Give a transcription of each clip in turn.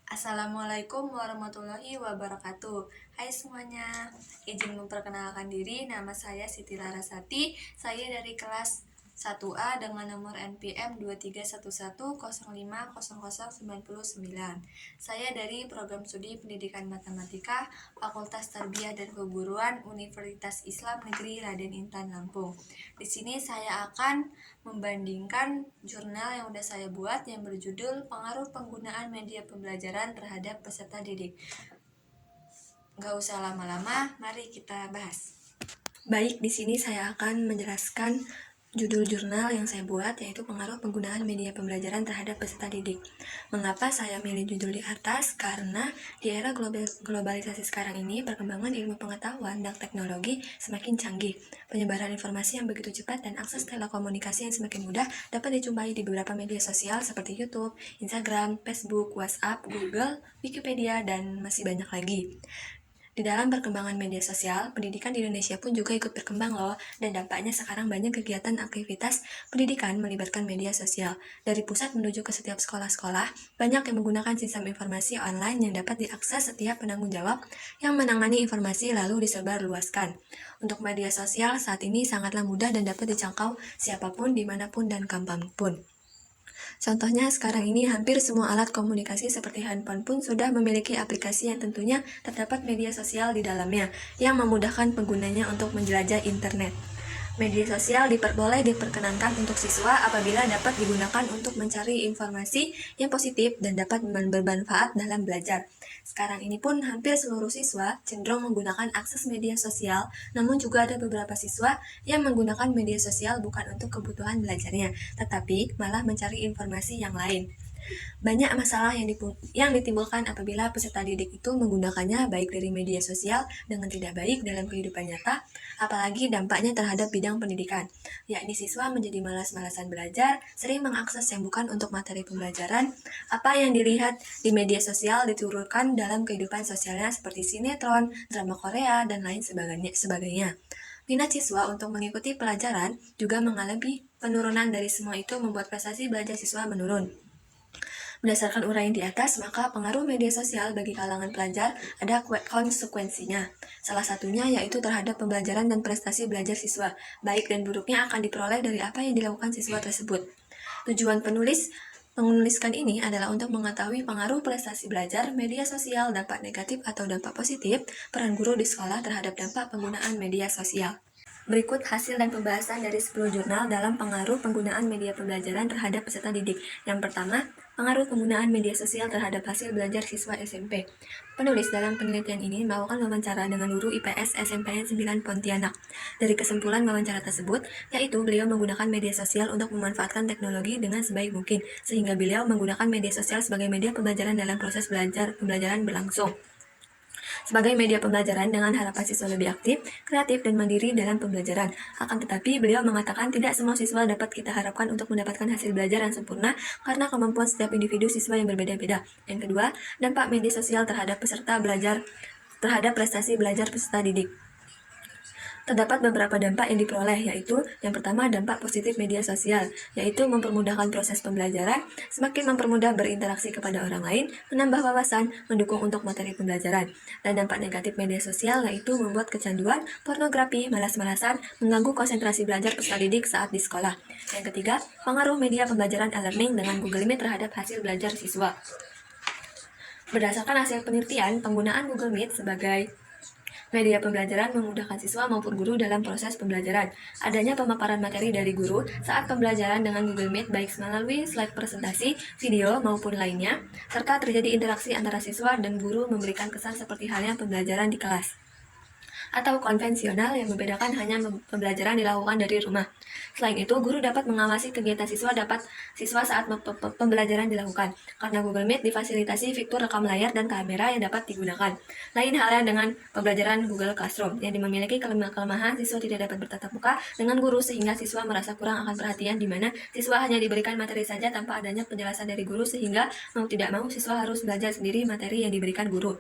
Assalamualaikum warahmatullahi wabarakatuh. Hai semuanya, izin memperkenalkan diri, nama saya Siti Larasati. Saya dari kelas 1A dengan nomor NPM 2311050099. Saya dari program studi Pendidikan Matematika, Fakultas Tarbiyah dan Keguruan Universitas Islam Negeri Raden Intan Lampung. Di sini saya akan membandingkan jurnal yang udah saya buat yang berjudul Pengaruh Penggunaan Media Pembelajaran Terhadap Peserta Didik. Gak usah lama-lama, mari kita bahas. Baik, di sini saya akan menjelaskan judul jurnal yang saya buat, yaitu Pengaruh Penggunaan Media Pembelajaran Terhadap Peserta Didik. Mengapa saya milih judul di atas? Karena di era globalisasi sekarang ini, perkembangan ilmu pengetahuan dan teknologi semakin canggih. Penyebaran informasi yang begitu cepat dan akses telekomunikasi yang semakin mudah dapat dijumpai di beberapa media sosial seperti YouTube, Instagram, Facebook, WhatsApp, Google, Wikipedia, dan masih banyak lagi. Di dalam perkembangan media sosial, pendidikan di Indonesia pun juga ikut berkembang loh, dan dampaknya sekarang banyak kegiatan aktivitas pendidikan melibatkan media sosial. Dari pusat menuju ke setiap sekolah-sekolah, banyak yang menggunakan sistem informasi online yang dapat diakses setiap penanggung jawab yang menangani informasi lalu disebarluaskan. Untuk media sosial saat ini sangatlah mudah dan dapat dijangkau siapapun, dimanapun, dan kapanpun. Contohnya sekarang ini hampir semua alat komunikasi seperti handphone pun sudah memiliki aplikasi yang tentunya terdapat media sosial di dalamnya yang memudahkan penggunanya untuk menjelajah internet. Media sosial diperkenankan untuk siswa apabila dapat digunakan untuk mencari informasi yang positif dan dapat bermanfaat dalam belajar. Sekarang ini pun hampir seluruh siswa cenderung menggunakan akses media sosial, namun juga ada beberapa siswa yang menggunakan media sosial bukan untuk kebutuhan belajarnya, tetapi malah mencari informasi yang lain. Banyak masalah yang ditimbulkan apabila peserta didik itu menggunakannya baik dari media sosial dengan tidak baik dalam kehidupan nyata, apalagi dampaknya terhadap bidang pendidikan, yakni siswa menjadi malas-malasan belajar, sering mengakses yang bukan untuk materi pembelajaran, apa yang dilihat di media sosial diturunkan dalam kehidupan sosialnya seperti sinetron, drama Korea, dan lain sebagainya. Minat siswa untuk mengikuti pelajaran juga mengalami penurunan. Dari semua itu membuat prestasi belajar siswa menurun. Berdasarkan uraian di atas, maka pengaruh media sosial bagi kalangan pelajar ada konsekuensinya. Salah satunya yaitu terhadap pembelajaran dan prestasi belajar siswa. Baik dan buruknya akan diperoleh dari apa yang dilakukan siswa tersebut. Tujuan menuliskan ini adalah untuk mengetahui pengaruh prestasi belajar, media sosial, dampak negatif atau dampak positif, peran guru di sekolah terhadap dampak penggunaan media sosial. Berikut hasil dan pembahasan dari 10 jurnal dalam pengaruh penggunaan media pembelajaran terhadap peserta didik. Yang pertama, pengaruh penggunaan media sosial terhadap hasil belajar siswa SMP. Penulis dalam penelitian ini melakukan wawancara dengan guru IPS SMPN 9 Pontianak. Dari kesimpulan wawancara tersebut, yaitu beliau menggunakan media sosial untuk memanfaatkan teknologi dengan sebaik mungkin, sehingga beliau menggunakan media sosial sebagai media pembelajaran dalam proses pembelajaran berlangsung. Sebagai media pembelajaran dengan harapan siswa lebih aktif, kreatif, dan mandiri dalam pembelajaran. Akan tetapi, beliau mengatakan tidak semua siswa dapat kita harapkan untuk mendapatkan hasil belajar yang sempurna karena kemampuan setiap individu siswa yang berbeda-beda. Yang kedua, dampak media sosial terhadap terhadap prestasi belajar peserta didik. Terdapat beberapa dampak yang diperoleh, yaitu yang pertama dampak positif media sosial, yaitu mempermudahkan proses pembelajaran, semakin mempermudah berinteraksi kepada orang lain, menambah wawasan, mendukung untuk materi pembelajaran. Dan dampak negatif media sosial yaitu membuat kecanduan, pornografi, malas-malasan, mengganggu konsentrasi belajar peserta didik saat di sekolah. Yang ketiga, pengaruh media pembelajaran e-learning dengan Google Meet terhadap hasil belajar siswa. Berdasarkan hasil penelitian, penggunaan Google Meet sebagai media pembelajaran memudahkan siswa maupun guru dalam proses pembelajaran. Adanya pemaparan materi dari guru saat pembelajaran dengan Google Meet baik melalui slide presentasi, video, maupun lainnya, serta terjadi interaksi antara siswa dan guru memberikan kesan seperti halnya pembelajaran di kelas. Atau konvensional yang membedakan hanya pembelajaran dilakukan dari rumah. Selain itu, guru dapat mengawasi kegiatan siswa saat pembelajaran dilakukan. Karena Google Meet difasilitasi fitur rekam layar dan kamera yang dapat digunakan. Lain halnya dengan pembelajaran Google Classroom yang memiliki kelemahan siswa tidak dapat bertatap muka dengan guru sehingga siswa merasa kurang akan perhatian di mana siswa hanya diberikan materi saja tanpa adanya penjelasan dari guru sehingga mau tidak mau siswa harus belajar sendiri materi yang diberikan guru.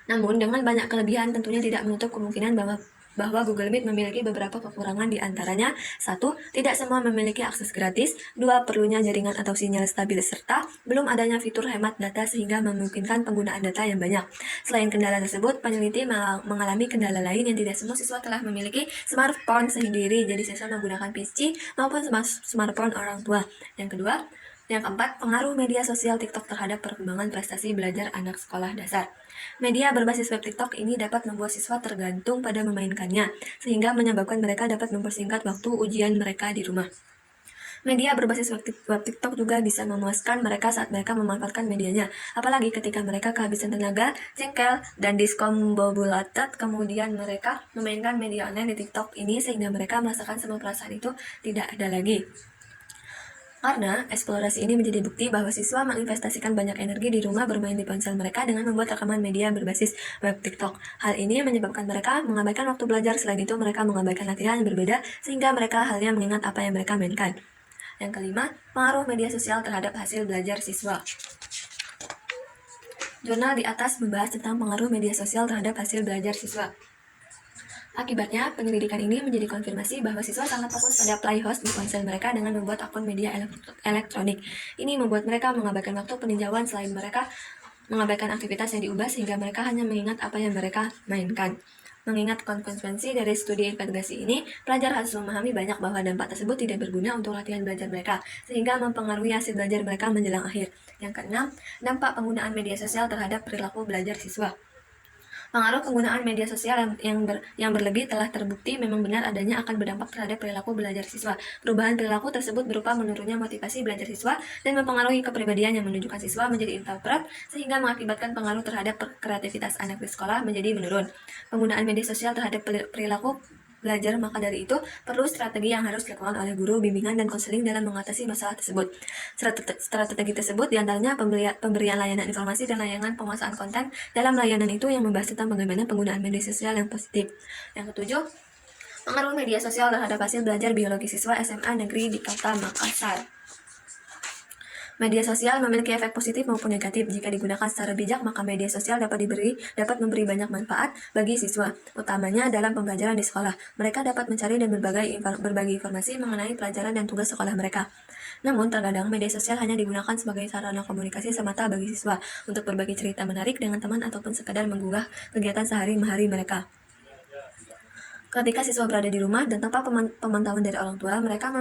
Namun, dengan banyak kelebihan tentunya tidak menutup kemungkinan bahwa bahwa Google Meet memiliki beberapa kekurangan di antaranya. 1. Tidak semua memiliki akses gratis. 2. Perlunya jaringan atau sinyal stabil serta belum adanya fitur hemat data sehingga memungkinkan penggunaan data yang banyak. Selain kendala tersebut, peneliti mengalami kendala lain yang tidak semua siswa telah memiliki smartphone sendiri, jadi siswa menggunakan PC maupun smartphone orang tua. Yang keempat, pengaruh media sosial TikTok terhadap perkembangan prestasi belajar anak sekolah dasar. Media berbasis web TikTok ini dapat membuat siswa tergantung pada memainkannya, sehingga menyebabkan mereka dapat mempersingkat waktu ujian mereka di rumah. Media berbasis web TikTok juga bisa memuaskan mereka saat mereka memanfaatkan medianya, apalagi ketika mereka kehabisan tenaga, jengkel, dan discombobulated, kemudian mereka memainkan media online di TikTok ini sehingga mereka merasakan semua perasaan itu tidak ada lagi. Karena eksplorasi ini menjadi bukti bahwa siswa menginvestasikan banyak energi di rumah bermain di ponsel mereka dengan membuat rekaman media berbasis web TikTok. Hal ini menyebabkan mereka mengabaikan waktu belajar, selain itu mereka mengabaikan latihan yang berbeda sehingga mereka halnya mengingat apa yang mereka mainkan. Yang kelima, pengaruh media sosial terhadap hasil belajar siswa. Jurnal di atas membahas tentang pengaruh media sosial terhadap hasil belajar siswa. Akibatnya, penyelidikan ini menjadi konfirmasi bahwa siswa sangat fokus pada playhouse di ponsel mereka dengan membuat akun media elektronik. Ini membuat mereka mengabaikan waktu peninjauan, selain mereka mengabaikan aktivitas yang diubah sehingga mereka hanya mengingat apa yang mereka mainkan. Mengingat konsekuensi dari studi investigasi ini, pelajar harus memahami banyak bahwa dampak tersebut tidak berguna untuk latihan belajar mereka, sehingga mempengaruhi hasil belajar mereka menjelang akhir. Yang keenam, dampak penggunaan media sosial terhadap perilaku belajar siswa. Pengaruh penggunaan media sosial yang berlebih telah terbukti memang benar adanya akan berdampak terhadap perilaku belajar siswa. Perubahan perilaku tersebut berupa menurunnya motivasi belajar siswa dan mempengaruhi kepribadian yang menunjukkan siswa menjadi introvert, sehingga mengakibatkan pengaruh terhadap kreativitas anak di sekolah menjadi menurun. Penggunaan media sosial terhadap perilaku belajar, maka dari itu perlu strategi yang harus dilakukan oleh guru, bimbingan, dan konseling dalam mengatasi masalah tersebut. Strategi tersebut diantaranya pemberian layanan informasi dan layanan penguasaan konten dalam layanan itu yang membahas tentang bagaimana penggunaan media sosial yang positif. Yang ketujuh, pengaruh media sosial terhadap hasil belajar biologi siswa SMA negeri di Kota Makassar. Media sosial memiliki efek positif maupun negatif. Jika digunakan secara bijak, maka media sosial dapat memberi banyak manfaat bagi siswa, utamanya dalam pembelajaran di sekolah. Mereka dapat mencari dan berbagi informasi mengenai pelajaran dan tugas sekolah mereka. Namun, terkadang media sosial hanya digunakan sebagai sarana komunikasi semata bagi siswa untuk berbagi cerita menarik dengan teman ataupun sekadar menggugah kegiatan sehari-hari mereka. Ketika siswa berada di rumah dan tanpa pemantauan dari orang tua, mereka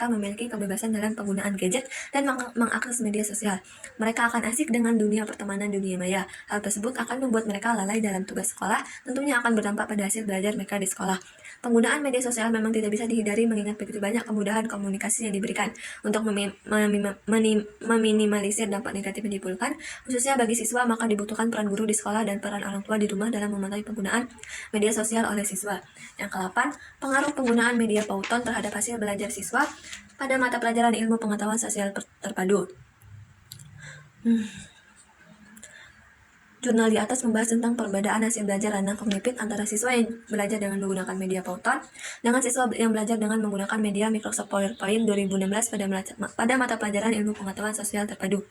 memiliki kebebasan dalam penggunaan gadget dan mengakses media sosial. Mereka akan asik dengan dunia pertemanan dunia maya. Hal tersebut akan membuat mereka lalai dalam tugas sekolah, tentunya akan berdampak pada hasil belajar mereka di sekolah. Penggunaan media sosial memang tidak bisa dihindari mengingat begitu banyak kemudahan komunikasi yang diberikan. Untuk meminimalisir dampak negatif yang ditimbulkan, khususnya bagi siswa, maka dibutuhkan peran guru di sekolah dan peran orang tua di rumah dalam memantau penggunaan media sosial oleh siswa. Yang ke-8, pengaruh penggunaan media Pauton terhadap hasil belajar siswa pada mata pelajaran ilmu pengetahuan sosial terpadu. Jurnal di atas membahas tentang perbedaan hasil belajar ranah kognitif antara siswa yang belajar dengan menggunakan media Pauton dengan siswa yang belajar dengan menggunakan media Microsoft PowerPoint 2016 pada mata pelajaran ilmu pengetahuan sosial terpadu.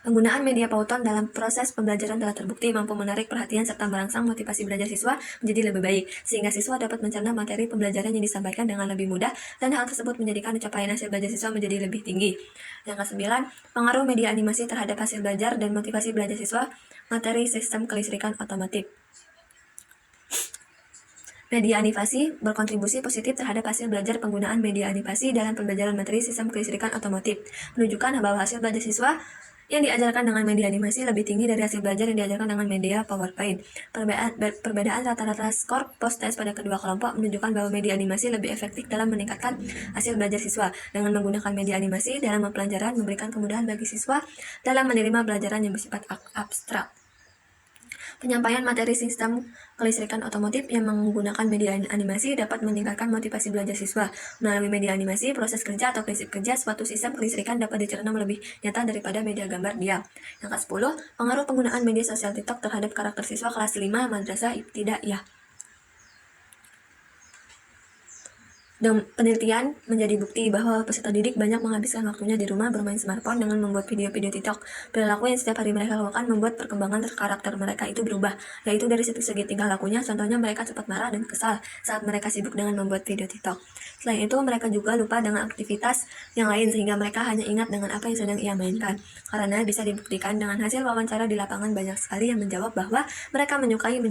Penggunaan media Pauton dalam proses pembelajaran telah terbukti mampu menarik perhatian serta merangsang motivasi belajar siswa menjadi lebih baik, sehingga siswa dapat mencerna materi pembelajaran yang disampaikan dengan lebih mudah, dan hal tersebut menjadikan capaian hasil belajar siswa menjadi lebih tinggi. Yang ke-9, pengaruh media animasi terhadap hasil belajar dan motivasi belajar siswa, materi sistem kelistrikan otomotif. Media animasi berkontribusi positif terhadap hasil belajar. Penggunaan media animasi dalam pembelajaran materi sistem kelistrikan otomotif menunjukkan bahwa hasil belajar siswa yang diajarkan dengan media animasi lebih tinggi dari hasil belajar yang diajarkan dengan media PowerPoint. Perbedaan rata-rata skor post-test pada kedua kelompok menunjukkan bahwa media animasi lebih efektif dalam meningkatkan hasil belajar siswa. Dengan menggunakan media animasi dalam pembelajaran memberikan kemudahan bagi siswa dalam menerima pelajaran yang bersifat abstrak. Penyampaian materi sistem kelistrikan otomotif yang menggunakan media animasi dapat meningkatkan motivasi belajar siswa. Melalui media animasi, proses kerja atau prinsip kerja suatu sistem kelistrikan dapat dicerna lebih nyata daripada media gambar diam. Yang ke-10, pengaruh penggunaan media sosial TikTok terhadap karakter siswa kelas 5 Madrasah Ibtidaiyah. Dan penelitian menjadi bukti bahwa peserta didik banyak menghabiskan waktunya di rumah bermain smartphone dengan membuat video-video TikTok. Perilaku yang setiap hari mereka lakukan membuat perkembangan karakter mereka itu berubah, yaitu dari segi tingkah lakunya. Contohnya mereka cepat marah dan kesal saat mereka sibuk dengan membuat video TikTok. Selain itu, mereka juga lupa dengan aktivitas yang lain sehingga mereka hanya ingat dengan apa yang sedang ia mainkan. Karena bisa dibuktikan dengan hasil wawancara di lapangan banyak sekali yang menjawab bahwa mereka menyukai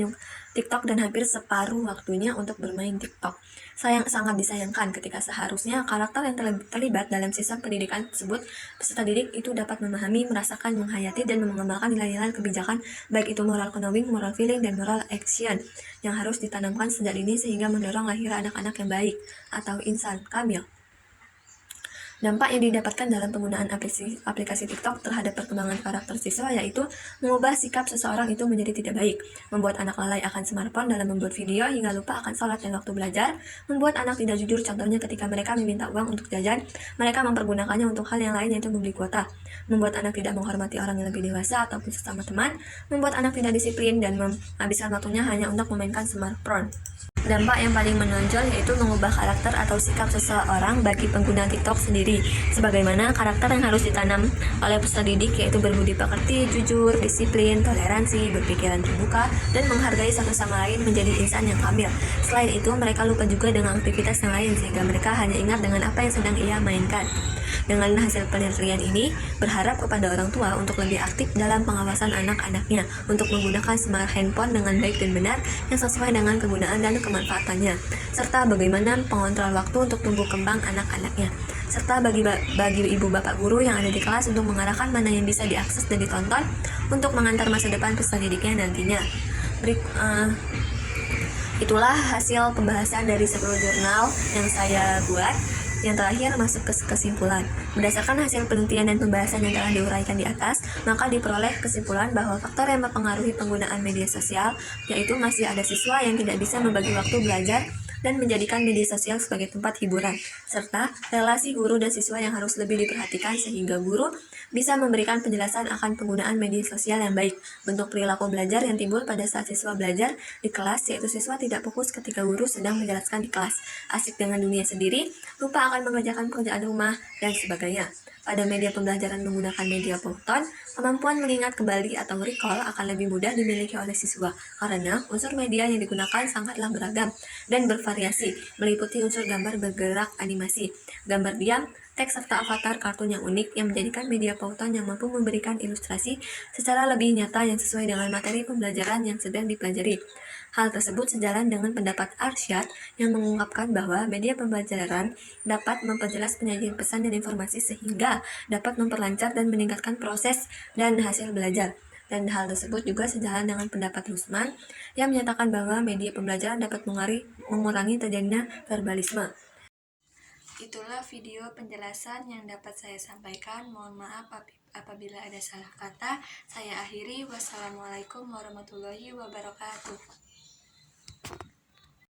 TikTok dan hampir separuh waktunya untuk bermain TikTok. Sangat disayangkan ketika seharusnya karakter yang terlibat dalam sistem pendidikan tersebut, peserta didik itu dapat memahami, merasakan, menghayati, dan mengamalkan nilai-nilai kebijakan, baik itu moral knowing, moral feeling, dan moral action, yang harus ditanamkan sejak dini sehingga mendorong lahir anak-anak yang baik atau insan kamil. Dampak yang didapatkan dalam penggunaan aplikasi TikTok terhadap perkembangan karakter siswa yaitu mengubah sikap seseorang itu menjadi tidak baik, membuat anak lalai akan smartphone dalam membuat video hingga lupa akan sholat dan waktu belajar, membuat anak tidak jujur, contohnya ketika mereka meminta uang untuk jajan, mereka mempergunakannya untuk hal yang lain yaitu membeli kuota, membuat anak tidak menghormati orang yang lebih dewasa ataupun sesama teman, membuat anak tidak disiplin dan menghabiskan waktunya hanya untuk memainkan smartphone. Dampak yang paling menonjol yaitu mengubah karakter atau sikap seseorang bagi pengguna TikTok sendiri, sebagaimana karakter yang harus ditanam oleh peserta didik yaitu berbudi pekerti, jujur, disiplin, toleransi, berpikiran terbuka, dan menghargai satu sama lain menjadi insan yang kamil. Selain itu, mereka lupa juga dengan aktivitas yang lain sehingga mereka hanya ingat dengan apa yang sedang ia mainkan. Dengan hasil penelitian ini, berharap kepada orang tua untuk lebih aktif dalam pengawasan anak-anaknya untuk menggunakan smart handphone dengan baik dan benar yang sesuai dengan kegunaan dan kemanfaatannya, serta bagaimana pengontrol waktu untuk tumbuh kembang anak-anaknya, serta bagi ibu bapak guru yang ada di kelas untuk mengarahkan mana yang bisa diakses dan ditonton untuk mengantar masa depan peserta didiknya nantinya. Itulah hasil pembahasan dari 10 jurnal yang saya buat. Yang terakhir masuk ke kesimpulan. Berdasarkan hasil penelitian dan pembahasan yang telah diuraikan di atas, maka diperoleh kesimpulan bahwa faktor yang mempengaruhi penggunaan media sosial yaitu masih ada siswa yang tidak bisa membagi waktu belajar dan menjadikan media sosial sebagai tempat hiburan, serta relasi guru dan siswa yang harus lebih diperhatikan sehingga guru bisa memberikan penjelasan akan penggunaan media sosial yang baik. Bentuk perilaku belajar yang timbul pada saat siswa belajar di kelas yaitu siswa tidak fokus ketika guru sedang menjelaskan di kelas, asik dengan dunia sendiri, lupa akan mengerjakan pekerjaan rumah, dan sebagainya. Pada media pembelajaran menggunakan media Powton, kemampuan mengingat kembali atau recall akan lebih mudah dimiliki oleh siswa karena unsur media yang digunakan sangatlah beragam dan bervariasi, meliputi unsur gambar bergerak, animasi, gambar diam, teks serta avatar kartun yang unik yang menjadikan media Powton yang mampu memberikan ilustrasi secara lebih nyata yang sesuai dengan materi pembelajaran yang sedang dipelajari. Hal tersebut sejalan dengan pendapat Arsyad yang mengungkapkan bahwa media pembelajaran dapat memperjelas penyajian pesan dan informasi sehingga dapat memperlancar dan meningkatkan proses dan hasil belajar. Dan hal tersebut juga sejalan dengan pendapat Rusman yang menyatakan bahwa media pembelajaran dapat mengurangi terjadinya verbalisme. Itulah video penjelasan yang dapat saya sampaikan. Mohon maaf apabila ada salah kata. Saya akhiri. Wassalamualaikum warahmatullahi wabarakatuh.